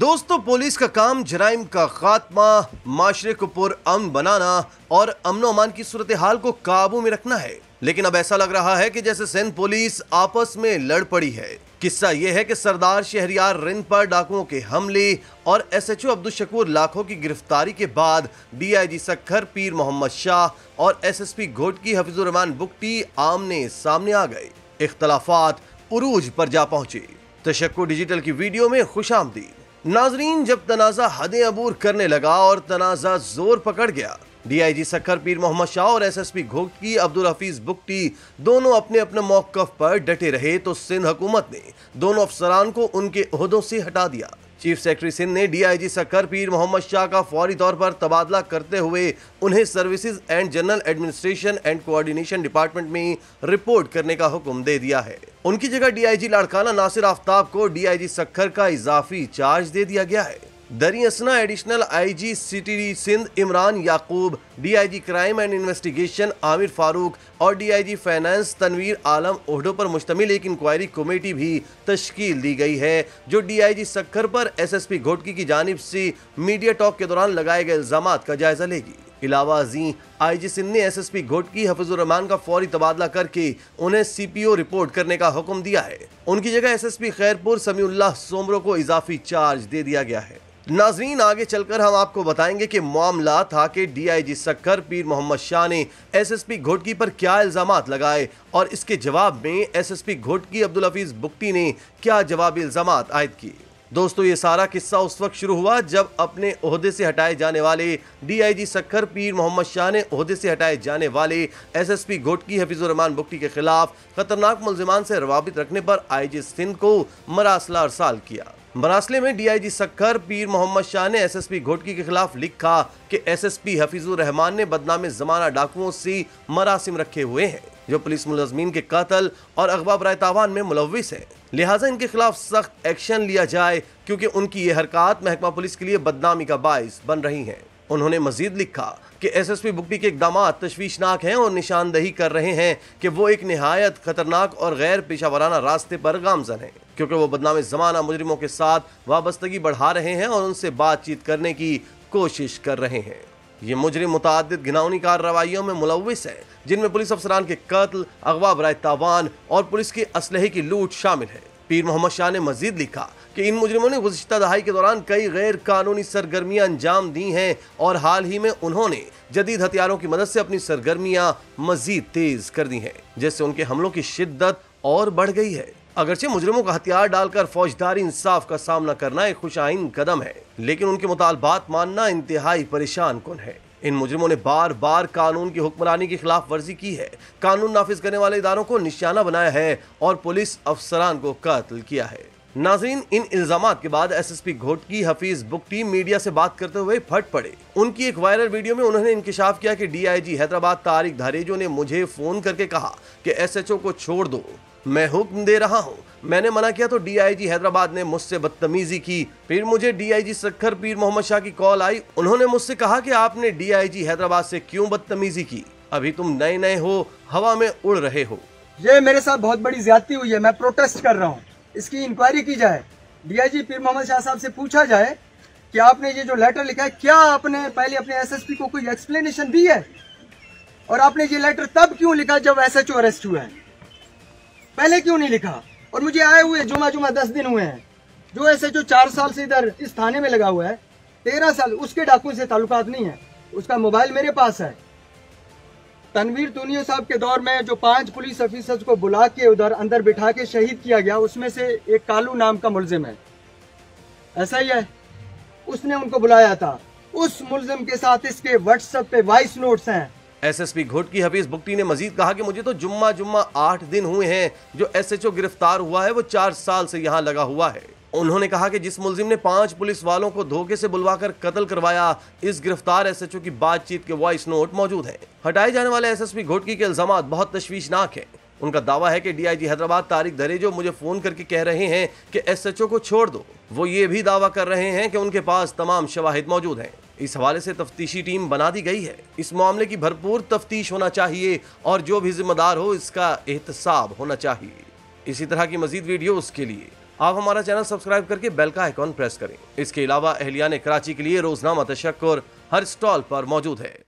दोस्तों, पुलिस का काम जराइम का खात्मा, माशरे को पुरअमन बनाना और अमनो अमान की सूरत हाल को काबू में रखना है। लेकिन अब ऐसा लग रहा है कि जैसे सिंध पुलिस आपस में लड़ पड़ी है। किस्सा यह है कि सरदार शहरियार रिंद पर डाकुओं के हमले और एसएचओ अब्दुल शकूर लाखों की गिरफ्तारी के बाद डीआईजी सक्खर पीर मोहम्मद शाह और एसएसपी घोटकी हफीजुर रहमान बुगटी आमने सामने आ गए। इख्तलाफात उरूज पर जा पहुंचे। तशक्कुर डिजिटल की वीडियो में खुशामदीद। नाजरीन, जब तनाजा हदें अबूर करने लगा और तनाजा जोर पकड़ गया, डीआईजी सक्खर पीर मोहम्मद शाह और एसएसपी घोटकी अब्दुल हफीज बुगटी दोनों अपने अपने मौक़िफ़ पर डटे रहे तो सिंध हुकूमत ने दोनों अफसरान को उनके ओहदों से हटा दिया। चीफ सेक्रेटरी सिंध ने डीआईजी सक्खर पीर मोहम्मद शाह का फौरी तौर पर तबादला करते हुए उन्हें services and general administration and coordination department में रिपोर्ट करने का हुक्म दे दिया है। उनकी जगह डीआईजी लाड़काना नासिर आफ्ताब को डीआईजी सक्खर का इजाफी चार्ज दे दिया गया है। दरी असना additional IG city Sindh Imran Yaqoob, DIG crime and investigation Aamir Farooq और डीआईजी फाइनेंस तनवीर आलम ओहदों पर मुश्तमिल एक इंक्वायरी कमेटी भी तश्कील दी गई है, जो डीआईजी सक्खर पर एसएसपी घोटकी की जानिब से मीडिया टॉक के दौरान लगाए गए इल्जामात का जायजा लेगी। इलावा अजीं आईजी सिंध ने एसएसपी घोटकी हफीजुर रहमान का फौरी तबादला करके उन्हें सीपीओ रिपोर्ट करने का हुक्म दिया है। उनकी जगह एसएसपी खैरपुर समीउल्लाह सोमरो को इजाफी चार्ज दे दिया गया है। नाजरीन, आगे चलकर हम आपको बताएंगे कि मामला था कि डीआईजी सक्खर पीर मोहम्मद शाह ने एसएसपी घोटकी पर क्या इल्जामात लगाए और इसके जवाब में एसएसपी घोटकी अब्दुल हफीज बुगटी ने क्या जवाबी इल्जामात आयद किए। दोस्तों, ये सारा किस्सा उस वक्त शुरू हुआ जब अपने ओहदे से हटाए जाने वाले डीआईजी सक्खर पीर मोहम्मद शाह ने ओहदे से हटाए जाने वाले एसएसपी घोटकी हफीजुर रहमान बुगटी के खिलाफ खतरनाक मुल्जिमान से रवाबित रखने पर आईजी सिंध को मरासला अरसाल किया। मरासले में डीआईजी सक्खर पीर मोहम्मद शाह ने एसएसपी घोटकी के खिलाफ लिखा कि एसएसपी हफीजुर रहमान ने बदनाम जमाना डाकुओं से मरासिम रखे हुए हैं, जो पुलिस मुलजमीन के कत्ल और अगवा बराए तावान में मुलव्विस है। लिहाजा इनके खिलाफ सख्त एक्शन लिया जाए क्योंकि उनकी ये हरकत महकमा पुलिस के लिए बदनामी का बाइस बन रही है। उन्होंने मजीद लिखा कि एसएसपी बुगटी के इकदामात तशवीशनाक हैं और निशानदही कर रहे हैं कि वो एक निहायत खतरनाक और गैर पेशावराना रास्ते पर गामजन है, क्योंकि वो बदनाम जमाना मुजरिमों के साथ वाबस्तगी बढ़ा रहे हैं और उनसे बातचीत करने की कोशिश कर रहे हैं। ये मुजरिम मुताअद्दिद घिनौनी कार्रवाइयों में मुलव्विस है, जिनमें पुलिस अफसरान के कत्ल, अगवा बराए तावान और पुलिस के असलहे की लूट शामिल है। पीर मोहम्मद शाह ने मजीद लिखा कि इन मुजरिमों ने गुज़िश्ता दहाई के दौरान कई गैर कानूनी सरगर्मियां अंजाम दी हैं और हाल ही में उन्होंने जदीद हथियारों की मदद से अपनी सरगर्मियां मजीद तेज कर दी हैं, जिससे उनके हमलों की शिद्दत और बढ़ गई है। अगरचे मुजरिमों का हथियार डालकर फौजदारी इंसाफ का सामना करना एक खुशाइन कदम है, लेकिन उनके मुतालबात मानना इंतहाई परेशान कुन है। इन मुजरिमों ने बार बार कानून की हुक्मरानी की खिलाफ वर्जी की है, कानून नाफिज करने वाले इदारों को निशाना बनाया है और पुलिस अफसरान को कत्ल किया है। नाज़रीन, इन इल्जामात के बाद एसएसपी घोटकी हफीज बुगटी मीडिया से बात करते हुए फट पड़े। उनकी एक वायरल वीडियो में उन्होंने इंकिशाफ किया कि डीआईजी हैदराबाद तारिक धारेजो ने मुझे फोन करके कहा कि एसएचओ को छोड़ दो, मैं हुक्म दे रहा हूँ। मैंने मना किया तो डीआईजी हैदराबाद ने मुझसे बदतमीजी की। फिर मुझे डीआईजी सक्खर पीर मोहम्मद शाह की कॉल आई। उन्होंने मुझसे कहा कि आपने डीआईजी हैदराबाद से क्यों बदतमीजी की, अभी तुम नए नए हो, हवा में उड़ रहे हो। ये मेरे साथ बहुत बड़ी ज्यादती हुई है, मैं प्रोटेस्ट कर रहा हूँ। इसकी इंक्वायरी की जाए, डीआईजी पीर मोहम्मद शाह साहब से पूछा जाए कि आपने ये जो लेटर लिखा है, क्या आपने पहले अपने एसएसपी को कोई एक्सप्लेनेशन दी है, और आपने ये लेटर तब क्यों लिखा जब एसएचओ अरेस्ट हुआ है, पहले क्यों नहीं लिखा। और मुझे आए हुए जुमा 10 दिन हुए हैं। जो एसएचओ 4 साल से इधर इस थाने में लगा हुआ है, 13 साल उसके डाकुओं से ताल्लुकात नहीं है, उसका मोबाइल मेरे पास है। तनवीर तूनियो साहब के दौर में जो 5 पुलिस ऑफिसर्स को बुला के उधर अंदर बिठा के शहीद किया गया, उसमें से एक कालू नाम का मुलजिम है, ऐसा ही है, उसने उनको बुलाया था। उस मुलजिम के साथ इसके व्हाट्सएप पे वॉइस नोट्स हैं। एसएसपी घोटकी हफीज बुगटी ने मजीद कहा कि मुझे तो जुम्मा 8 दिन हुए हैं। जो एसएचओ गिरफ्तार हुआ है वो 4 साल से यहाँ लगा हुआ है। उन्होंने कहा कि जिस मुलजिम ने 5 पुलिस वालों को धोखे से बुलवाकर कत्ल करवाया, इस गिरफ्तार एसएचओ की बातचीत के वॉइस नोट मौजूद हैं। हटाए जाने वाले एसएसपी घोटकी के इल्जामात बहुत तशवीशनाक हैं। उनका दावा है कि डीआईजी हैदराबाद तारिक धारेजो मुझे फोन करके कह रहे हैं कि एसएचओ को छोड़ दो। वो ये भी दावा कर रहे हैं कि उनके पास तमाम शवाहिद मौजूद हैं। इस हवाले से तफ्तीशी टीम बना दी गई है। इस मामले की भरपूर तफ्तीश होना चाहिए और जो भी जिम्मेदार हो इसका एहतसाब होना चाहिए। इसी तरह की मजीद वीडियोस के लिए आप हमारा चैनल सब्सक्राइब करके बेल का आइकॉन प्रेस करें। इसके अलावा अहलिया ने कराची के लिए रोजनामा तशक्कुर हर स्टॉल पर मौजूद है।